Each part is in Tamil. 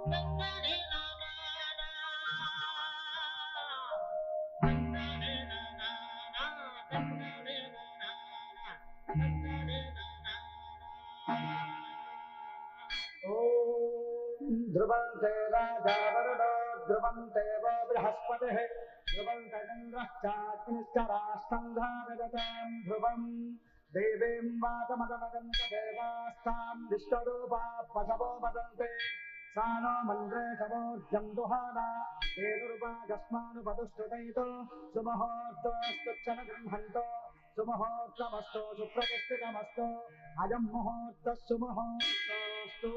ध्रुवन्ते राजा वरुणो ध्रुवन्ते वो बृहस्पतिः ध्रुवन्त इन्द्रश्चाग्निश्च राष्ट्रं धारयतां ध्रुवम् देवीं वातमदमदन्त देवास्तां विश्वरूपा पशवो वदन्ते सा नो मन्द्रे तमोर्जं दुहाना तेनुर्वागस्मानुपदुष्टुतैतो सुमुहूर्तोऽस्तुच्छन गृह्णन्तो सुमुहूर्तमस्तु सुप्रतिष्ठितमस्तु अयं मुहूर्तः सुमुहूर्तोऽस्तु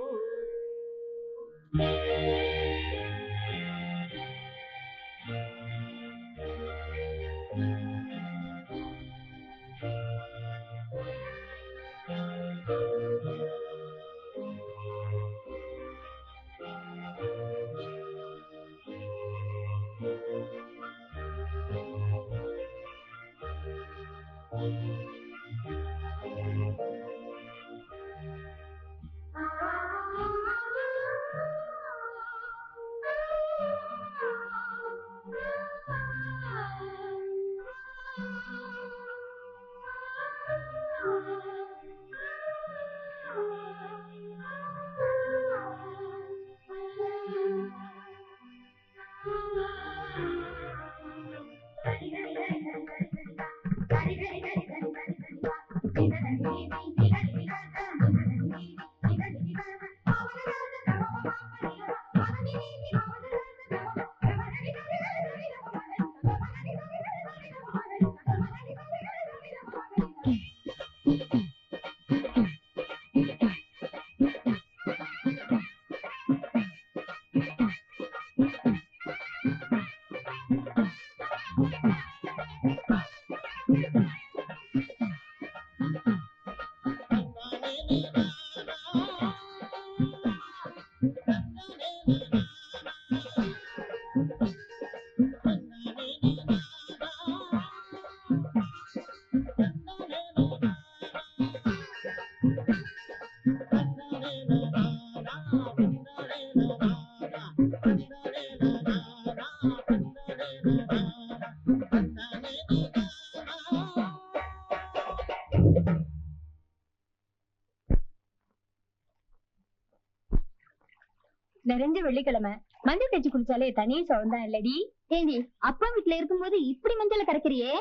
நிறைஞ்ச வெள்ளிக்கிழமை மஞ்சள் தேய்ச்சி குளிச்சாலே தனி சுகம்தான் இல்லடி. ஏண்டி அப்பா வீட்டுல இருக்கும்போது இப்படி மஞ்சள கரைக்கிறியே,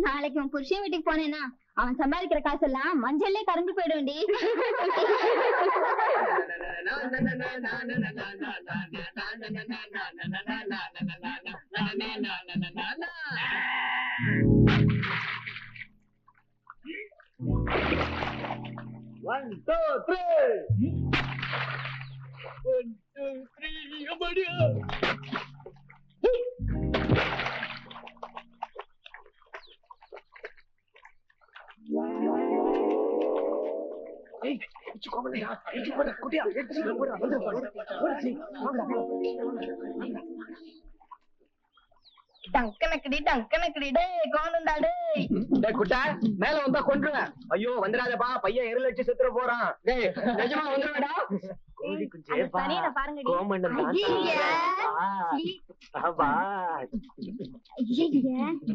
நாளைக்கு உன் புருஷன் வீட்டுக்கு போனேன்னா அவன் சம்பாதிக்கிற காசெல்லாம் மஞ்சள்லே கரைஞ்சு போயிடும்டி. One, two, three. 1, 2, 3, Amalia. Hey, you come here. You come here. டங்கனக்கடி டங்கனக்கடி டேய் கோணுண்டாடே. டேய் குட்டா மேல வந்தா கொன்றுவேன். ஐயோ வந்துடாதப்பா, பையன் இருளச்சி செத்துற போறான். டேய் நிஜமா வந்துடடா. கோடி குஞ்சே பா. தனியா பாருங்கடி. கோமண்டம் தான். ஆபா. ஐயே.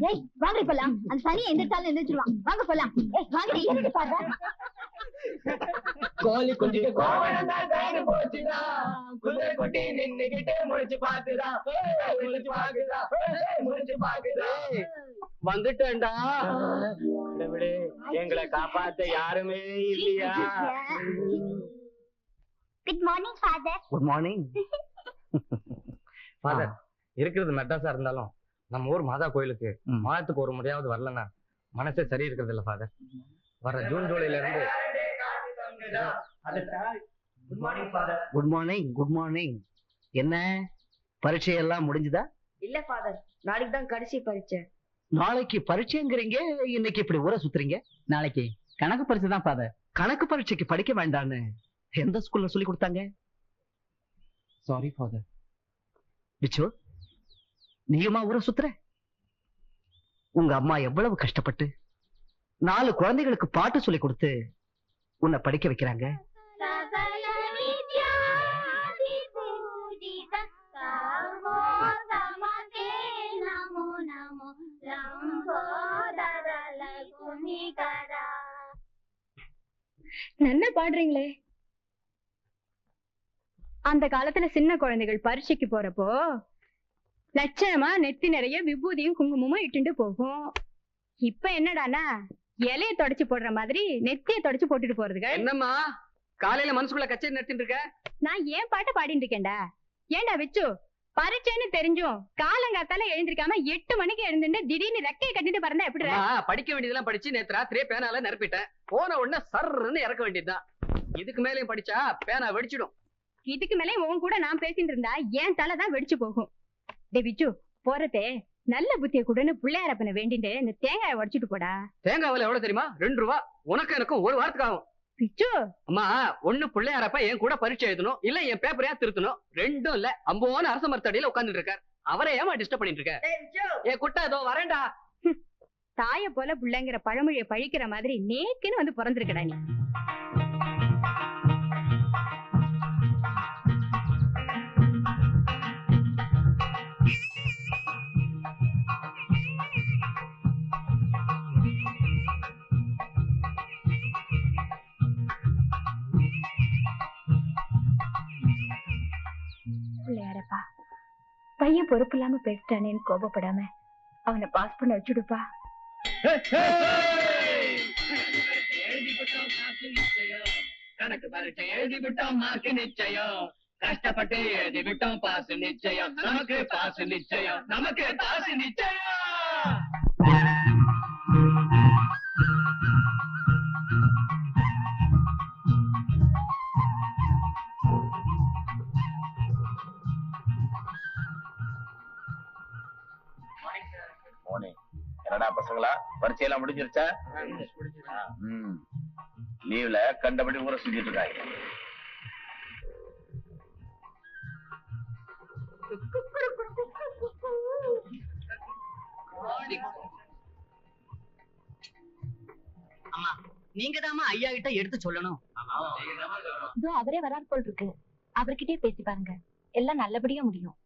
டேய் வாங்க போலாம். அந்த சனியை எந்திரச்சாலும் எந்திரச்சிடுவான். வாங்க போலாம். ஏய் வாங்கடி ஏறி பாரு. கோலி குஞ்சே கோமண்டம் தான் கைது போச்சுடா. குதிரை குட்டி நின்னுகிட்டே முடிச்சு பாக்குதா. முடிச்சு பாக்குதா. முடிச்சு பாக்குதா. வந்துட்டேன்டா. கடவுளே எங்களை காப்பாத்த யாருமே இல்லையா? Good morning father. Good morning father. இருக்கிறது மெட்ராஸா இருந்தாலும் நம்ம ஊர் மாதா கோயிலுக்கு மாதத்துக்கு ஒரு முறையாவது வரலன்னா மனசே சரி இருக்கிறது இல்ல ஃாதர். வர ஜூன் ஜூலைல இருந்து. Good morning father. Good morning. Good morning. என்ன பரீட்சை எல்லாம் முடிஞ்சதா? இல்ல ஃாதர், நாளைக்கு தான் கடைசி பரீட்சை. நாளைக்கு பரீட்சைங்கிறீங்க, இன்னைக்கு இப்படி ஊரை சுத்துறீங்க? நாளைக்கு கணக்கு பரீட்சை தான் ஃாதர். கணக்கு பரீட்சைக்கு படிக்க வேண்டான்னு எந்த ஸ்கூல்ல சொல்லி கொடுத்தாங்க? Sorry father. பிச்சு நீயுமா ஊரை சுத்துற? உங்க அம்மா எவ்வளவு கஷ்டப்பட்டு 4 குழந்தைகளுக்கு பாட்டு சொல்லி கொடுத்து உன்னை படிக்க வைக்கிறாங்க. நல்லா பாடுறீங்களே. அந்த காலத்துல சின்ன குழந்தைகள் பரீட்சைக்கு போறப்போ லட்சணமா நெத்தி நிறைய விபூதியும் குங்குமமும் இட்டுண்டு போகும். இப்ப என்னடானா இலைய தொடச்சு போடுற மாதிரி நெத்திய தொடச்சு போட்டுட்டு போறதுங்க. என்னம்மா காலையில மனசுக்குள்ள கச்சேரி நடத்திட்டு இருக்க? நான் ஏன் பாட்ட பாடிட்டு இருக்கேன்டா. ஏன்டா வச்சு பரீட்சைன்னு தெரிஞ்சும் காலங்காத்தால எழுந்திருக்காம 8 மணிக்கு எழுந்துட்டு திடீர்னு ரெக்கையை கட்டிட்டு பறந்தா எப்படி? படிக்க வேண்டியதெல்லாம் படிச்சு நேத்து ராத்திரியே பேனால நிரப்பிட்டேன். போன உடனே சர்ன்னு இறக்க வேண்டியதுதான். இதுக்கு மேலேயும் படிச்சா பேனா வெடிச்சிடும். இதுக்கு மேலே உன் கூட நான் பேசிட்டு இருந்தா என் தலைதான் வெடிச்சு போகும். டே விச்சு, போறதே நல்ல புத்திய கூடன்னு பிள்ளையாரப்பனை வேண்டிட்டு இந்த தேங்காயை உடைச்சிட்டு போடா. தேங்காய் விலை எவ்வளவு தெரியுமா? 2 ரூபா. உனக்கு எனக்கும் 1 வாரத்துக்கு ஆகும். பிச்சு, அம்மா ஒண்ணு பிள்ளையாரப்ப என் கூட பரீட்சை எழுதணும், இல்ல என் பேப்பரையா திருத்தணும். ரெண்டும் இல்ல. அம்போன அரச மரத்தடியில உட்கார்ந்துட்டு இருக்கார். அவரை ஏமா டிஸ்டர்ப் பண்ணிட்டு இருக்க? ஏ குட்டா ஏதோ வரேன்டா. தாய போல பிள்ளைங்கிற பழமொழியை பழிக்கிற மாதிரி நேக்குன்னு வந்து பிறந்திருக்கடா நீ. பிள்ளையாரப்பா, பையன் பொறுப்பு இல்லாம பேசிட்டானேன்னு கோபப்படாம அவனை பாஸ் பண்ண வச்சுடுப்பா. கணக்கு பரீட்சை எழுதி விட்டோம், மார்க்கு நிச்சயம். கஷ்டப்பட்டு எழுதி விட்டோம், பாஸ் நிச்சயம். நமக்கு பாஸ் நிச்சயம், நமக்கு பாஸ் நிச்சயம். என்னடா பசங்களா, பரீட்சையெல்லாம் முடிஞ்சிருச்சா? லீவ்ல கண்டபடி ஊரை சுத்திட்டு இருக்காங்க. அம்மா, நீங்க தாமா ஐயா கிட்ட எடுத்து சொல்லணும். அவரே வராது போல் இருக்கு. அவர்கிட்டயே பேசி பாருங்க, எல்லாம் நல்லபடியா முடியும்.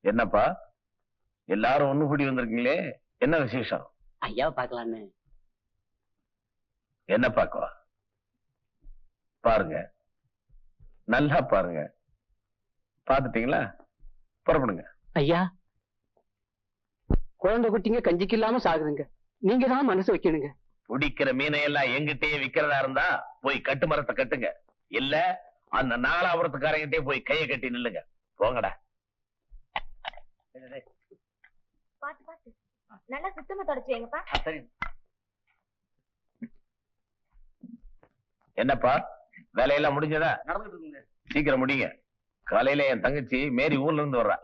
என்னப்பா எல்லாரும் ஒண்ணு கூடி வந்திருக்கீங்களே, என்ன விசேஷம்? ஐயாவை பாக்கலான்னு. என்ன பாக்கவா? பாருங்க, நல்லா பாருங்க. பாத்துட்டீங்களா? புறப்படுங்க. ஐயா, குழந்தை குட்டிங்க கஞ்சிக்கு இல்லாம சாகுதுங்க. நீங்க தான் மனசு வைக்கணுங்க. பிடிக்கிற மீனையெல்லாம் எங்கிட்டயே விக்கிறதா இருந்தா போய் கட்டு மரத்தை கட்டுங்க. இல்ல அந்த நாலாபுரத்துக்காரங்கிட்டே போய் கையை கட்டி நில்லுங்க. போங்கடா. பாத்து பாத்து நல்லா சுத்தமா தொடச்சு வைங்கப்பா. என்னப்பா வேலையெல்லாம் முடிஞ்சதா? நடந்துட்டு இருக்குங்க. சீக்கிரம் முடிங்க. காலையில என் தங்கச்சி மேரி ஊர்ல இருந்து வர்றா.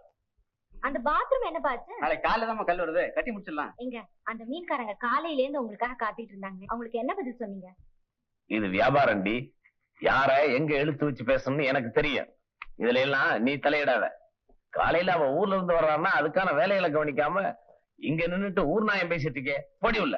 அந்த பாத்ரூம் என்ன பாச்சு? நாளைக்கு காலையில தான் கல் வருது, கட்டி முடிச்சிடலாம். எங்க அந்த மீன்காரங்க காலையில இருந்து உங்களுக்காக காத்திட்டு இருந்தாங்க. அவங்களுக்கு என்ன பதில் சொன்னீங்க? இது வியாபாரம்டி. யார எங்க இழுத்து வச்சு பேசணும்னு எனக்கு தெரியும். இதுல எல்லாம் நீ தலையிடாத. காலையில அவ ஊர்ல இருந்து வர்றான்னா அதுக்கான வேலைகளை கவனிக்காம இங்க நின்னுட்டு ஊர் நாயம் பேசிட்டு இருக்கே. போடி உள்ள.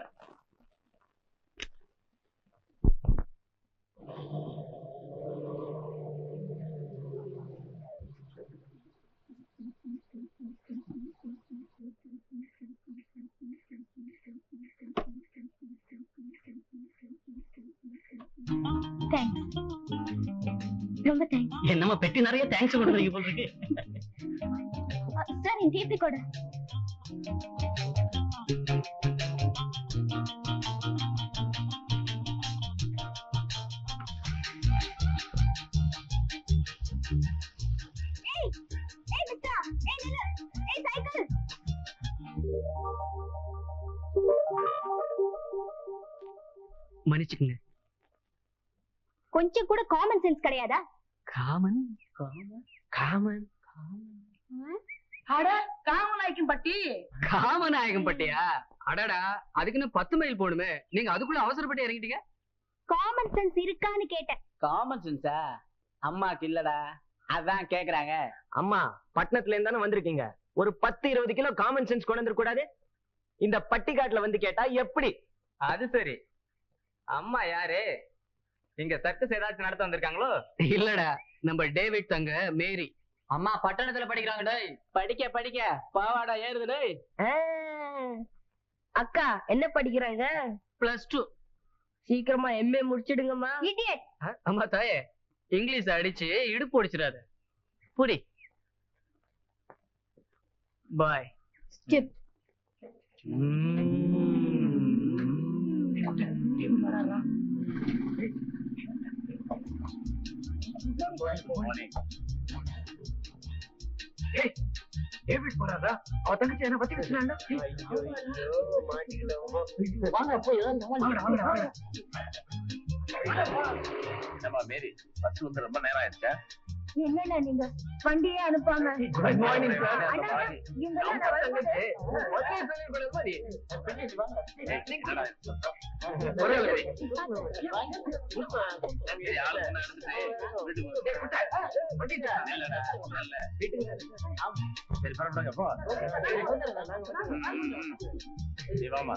ரொம்ப தேங்க்ஸ். என்னமா பெட்டி நிறைய தேங்க்ஸ் கொடுக்குறீங்க போல இருக்கு. சார் இந்த டீப்பி கூட. மன்னிச்சுக்குங்க. கொஞ்சம் கூட காமன் சென்ஸ் கிடையாதா? காமன் காமன் காமன் காமநாயக்கம் பட்டி. காமநாயகம் பட்டியா? அடடா, அதுக்குன்னு 10 மைல் போடுமே. நீங்க அதுக்குள்ள அவசரப்பட்டு இறங்கிட்டீங்க. காமன் சென்ஸ் இருக்கான்னு கேட்டேன். காமன் சென்ஸா? அம்மாக்கு இல்லடா, அதான் கேக்குறாங்க. அம்மா பட்டணத்துல இருந்து தானே வந்திருக்கீங்க. ஒரு 10-20 கிலோ காமன் சென்ஸ் கொண்டு வந்துட கூடாது? இந்த பட்டிக்காட்டுல வந்து கேட்டா எப்படி? அது சரி. அம்மா யாரு? இங்க சர்க்கஸ் ஏதாச்சும் நடத்த வந்திருக்காங்களோ? இல்லடா, நம்ம டேவிட் தங்க மேரி. அம்மா பட்டணத்துல படிக்கிறாங்க டேய். படிக்க படிக்க பாவாடா ஏறுது டேய். அக்கா என்ன படிக்கிறாங்க? +2. சீக்கிரமா எம்ஏ முடிச்சிடுங்கம்மா. அம்மா தாயே, இங்கிலீஷ் அடிச்சு இடுப்பு ஒடிச்சிடாத. புடி. பாய். டேவிட் போறாதா? அவ தங்கச்சி என்ன பத்தி பேசுறாங்க? என்னம்மா மேரி, பஸ் வந்து ரொம்ப நேரம் ஆயிடுச்சா? என்னண்ணா நீங்க வண்டியே அனுப்பாம? Good morning sir. சரி பரவாயில்ல போ. சரி வாமா.